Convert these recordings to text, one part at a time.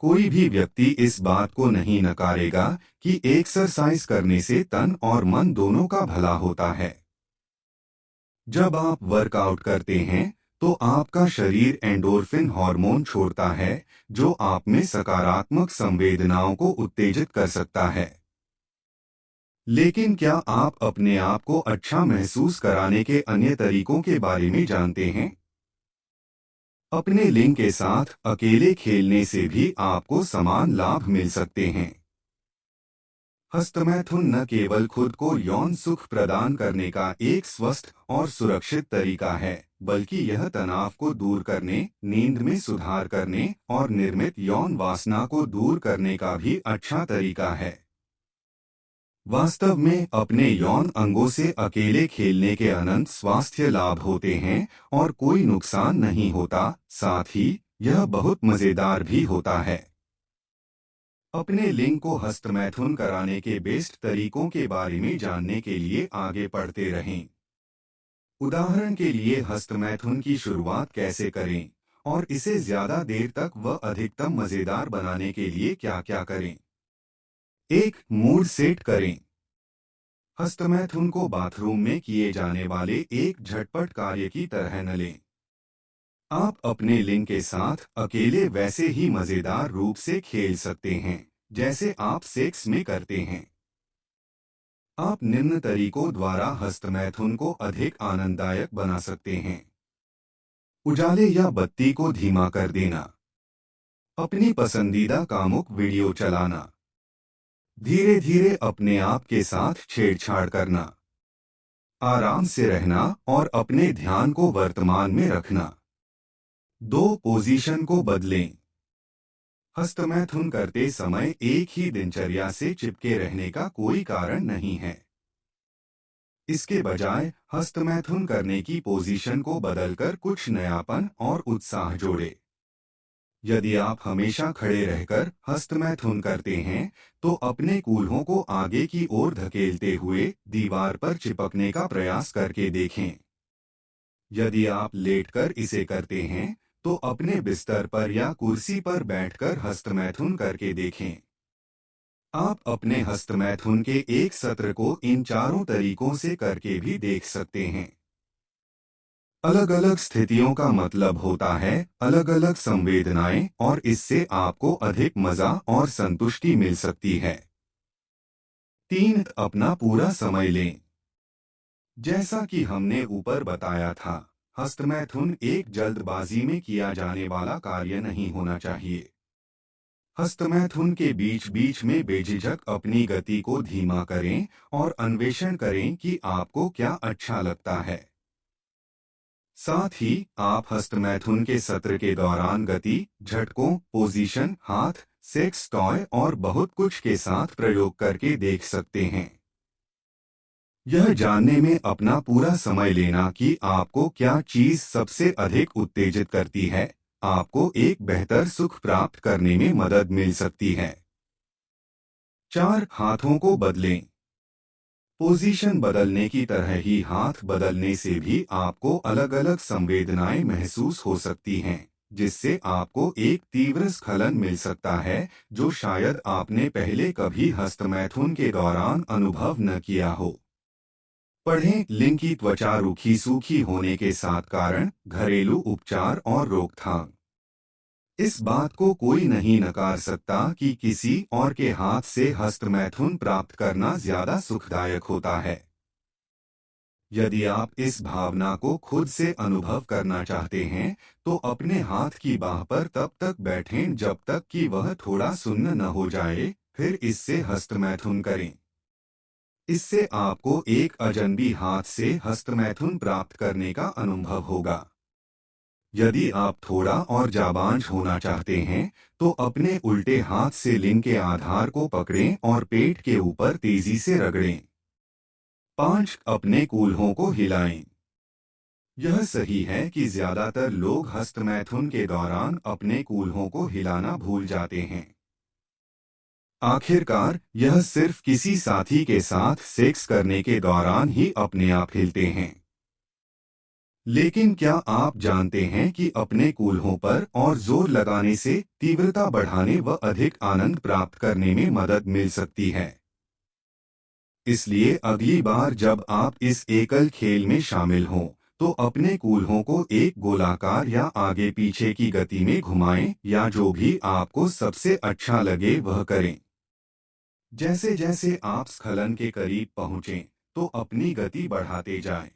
कोई भी व्यक्ति इस बात को नहीं नकारेगा कि एक्सरसाइज करने से तन और मन दोनों का भला होता है। जब आप वर्कआउट करते हैं तो आपका शरीर एंडोर्फिन हार्मोन छोड़ता है, जो आप में सकारात्मक संवेदनाओं को उत्तेजित कर सकता है। लेकिन क्या आप अपने आप को अच्छा महसूस कराने के अन्य तरीकों के बारे में जानते हैं? अपने लिंग के साथ अकेले खेलने से भी आपको समान लाभ मिल सकते हैं। हस्तमैथुन न केवल खुद को यौन सुख प्रदान करने का एक स्वस्थ और सुरक्षित तरीका है, बल्कि यह तनाव को दूर करने, नींद में सुधार करने और निर्मित यौन वासना को दूर करने का भी अच्छा तरीका है। वास्तव में अपने यौन अंगों से अकेले खेलने के अनंत स्वास्थ्य लाभ होते हैं और कोई नुकसान नहीं होता, साथ ही यह बहुत मजेदार भी होता है। अपने लिंग को हस्तमैथुन कराने के बेस्ट तरीकों के बारे में जानने के लिए आगे बढ़ते रहें। उदाहरण के लिए हस्तमैथुन की शुरुआत कैसे करें और इसे ज्यादा देर तक व अधिकतम मजेदार बनाने के लिए क्या क्या करें। एक मूड सेट करें। हस्तमैथुन को बाथरूम में किए जाने वाले एक झटपट कार्य की तरह न लें। आप अपने लिंग के साथ अकेले वैसे ही मजेदार रूप से खेल सकते हैं जैसे आप सेक्स में करते हैं। आप निम्न तरीकों द्वारा हस्तमैथुन को अधिक आनंददायक बना सकते हैं। उजाले या बत्ती को धीमा कर देना। अपनी पसंदीदा कामुक वीडियो चलाना। धीरे धीरे अपने आप के साथ छेड़छाड़ करना। आराम से रहना और अपने ध्यान को वर्तमान में रखना। दो पोजीशन को बदलें। हस्तमैथुन करते समय एक ही दिनचर्या से चिपके रहने का कोई कारण नहीं है। इसके बजाय हस्तमैथुन करने की पोजीशन को बदलकर कुछ नयापन और उत्साह जोड़े। यदि आप हमेशा खड़े रहकर हस्तमैथुन करते हैं, तो अपने कूल्हों को आगे की ओर धकेलते हुए दीवार पर चिपकने का प्रयास करके देखें। यदि आप लेटकर इसे करते हैं, तो अपने बिस्तर पर या कुर्सी पर बैठकर हस्तमैथुन करके देखें। आप अपने हस्तमैथुन के एक सत्र को इन चारों तरीकों से करके भी देख सकते हैं। अलग अलग स्थितियों का मतलब होता है अलग अलग संवेदनाएं, और इससे आपको अधिक मजा और संतुष्टि मिल सकती है। 3. अपना पूरा समय लें। जैसा कि हमने ऊपर बताया था, हस्तमैथुन एक जल्दबाजी में किया जाने वाला कार्य नहीं होना चाहिए। हस्तमैथुन के बीच बीच में बेझिझक अपनी गति को धीमा करें और अन्वेषण करें कि आपको क्या अच्छा लगता है। साथ ही आप हस्तमैथुन के सत्र के दौरान गति, झटकों, पोजीशन, हाथ, सेक्स टॉय और बहुत कुछ के साथ प्रयोग करके देख सकते हैं। यह जानने में अपना पूरा समय लेना कि आपको क्या चीज सबसे अधिक उत्तेजित करती है, आपको एक बेहतर सुख प्राप्त करने में मदद मिल सकती है। 4. हाथों को बदलें। पोजीशन बदलने की तरह ही हाथ बदलने से भी आपको अलग अलग संवेदनाएं महसूस हो सकती हैं, जिससे आपको एक तीव्र स्खलन मिल सकता है जो शायद आपने पहले कभी हस्तमैथुन के दौरान अनुभव न किया हो। पढ़ें लिंग की त्वचा रूखी सूखी होने के साथ कारण, घरेलू उपचार और रोकथाम। इस बात को कोई नहीं नकार सकता कि किसी और के हाथ से हस्तमैथुन प्राप्त करना ज्यादा सुखदायक होता है। यदि आप इस भावना को खुद से अनुभव करना चाहते हैं, तो अपने हाथ की बाह पर तब तक बैठें जब तक कि वह थोड़ा सुन्न न हो जाए, फिर इससे हस्तमैथुन करें। इससे आपको एक अजनबी हाथ से हस्तमैथुन प्राप्त करने का अनुभव होगा। यदि आप थोड़ा और जाबांज होना चाहते हैं, तो अपने उल्टे हाथ से लिंग के आधार को पकड़ें और पेट के ऊपर तेजी से रगड़ें। 5. अपने कूल्हों को हिलाएं। यह सही है कि ज्यादातर लोग हस्तमैथुन के दौरान अपने कूल्हों को हिलाना भूल जाते हैं। आखिरकार यह सिर्फ किसी साथी के साथ सेक्स करने के दौरान ही अपने आप हिलते हैं। लेकिन क्या आप जानते हैं कि अपने कूल्हों पर और जोर लगाने से तीव्रता बढ़ाने व अधिक आनंद प्राप्त करने में मदद मिल सकती है। इसलिए अगली बार जब आप इस एकल खेल में शामिल हों, तो अपने कूल्हों को एक गोलाकार या आगे पीछे की गति में घुमाएं या जो भी आपको सबसे अच्छा लगे वह करें। जैसे जैसे आप स्खलन के करीब पहुंचें, तो अपनी गति बढ़ाते जाएं।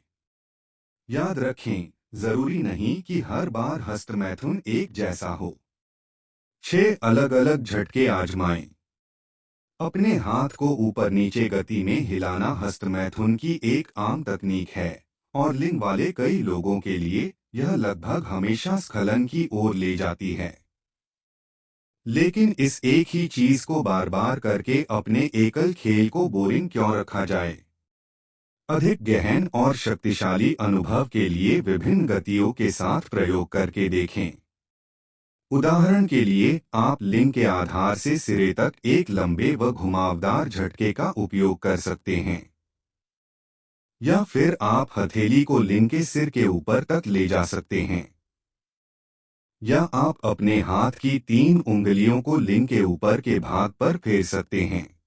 याद रखें, जरूरी नहीं कि हर बार हस्तमैथुन एक जैसा हो। 6 अलग अलग झटके आजमाएं। अपने हाथ को ऊपर नीचे गति में हिलाना हस्तमैथुन की एक आम तकनीक है और लिंग वाले कई लोगों के लिए यह लगभग हमेशा स्खलन की ओर ले जाती है। लेकिन इस एक ही चीज को बार बार करके अपने एकल खेल को बोरिंग क्यों रखा जाए? अधिक गहन और शक्तिशाली अनुभव के लिए विभिन्न गतियों के साथ प्रयोग करके देखें। उदाहरण के लिए, आप लिंग के आधार से सिरे तक एक लंबे व घुमावदार झटके का उपयोग कर सकते हैं। या फिर आप हथेली को लिंग के सिर के ऊपर तक ले जा सकते हैं। या आप अपने हाथ की 3 उंगलियों को लिंग के ऊपर के भाग पर फेर सकते हैं।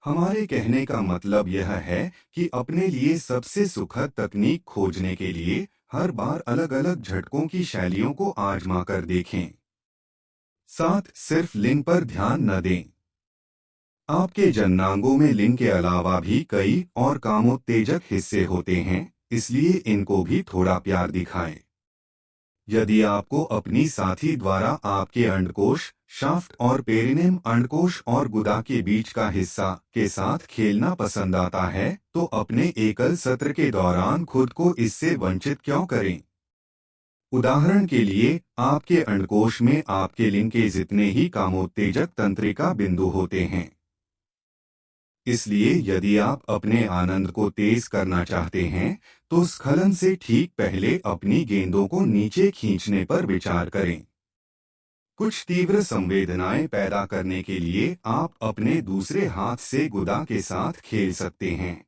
हमारे कहने का मतलब यह है कि अपने लिए सबसे सुखद तकनीक खोजने के लिए हर बार अलग अलग झटकों की शैलियों को आजमा कर देखें। साथ सिर्फ लिंग पर ध्यान न दें। आपके जननांगों में लिंग के अलावा भी कई और कामोत्तेजक हिस्से होते हैं, इसलिए इनको भी थोड़ा प्यार दिखाएं। यदि आपको अपनी साथी द्वारा आपके अंडकोश, शाफ्ट और पेरिनेम अंडकोश और गुदा के बीच का हिस्सा के साथ खेलना पसंद आता है, तो अपने एकल सत्र के दौरान खुद को इससे वंचित क्यों करें? उदाहरण के लिए, आपके अंडकोश में आपके लिंग के जितने ही कामोत्तेजक तंत्रिका बिंदु होते हैं। इसलिए यदि आप अपने आनंद को तेज करना चाहते हैं, तो स्खलन से ठीक पहले अपनी गेंदों को नीचे खींचने पर विचार करें। कुछ तीव्र संवेदनाएं पैदा करने के लिए आप अपने दूसरे हाथ से गुदा के साथ खेल सकते हैं।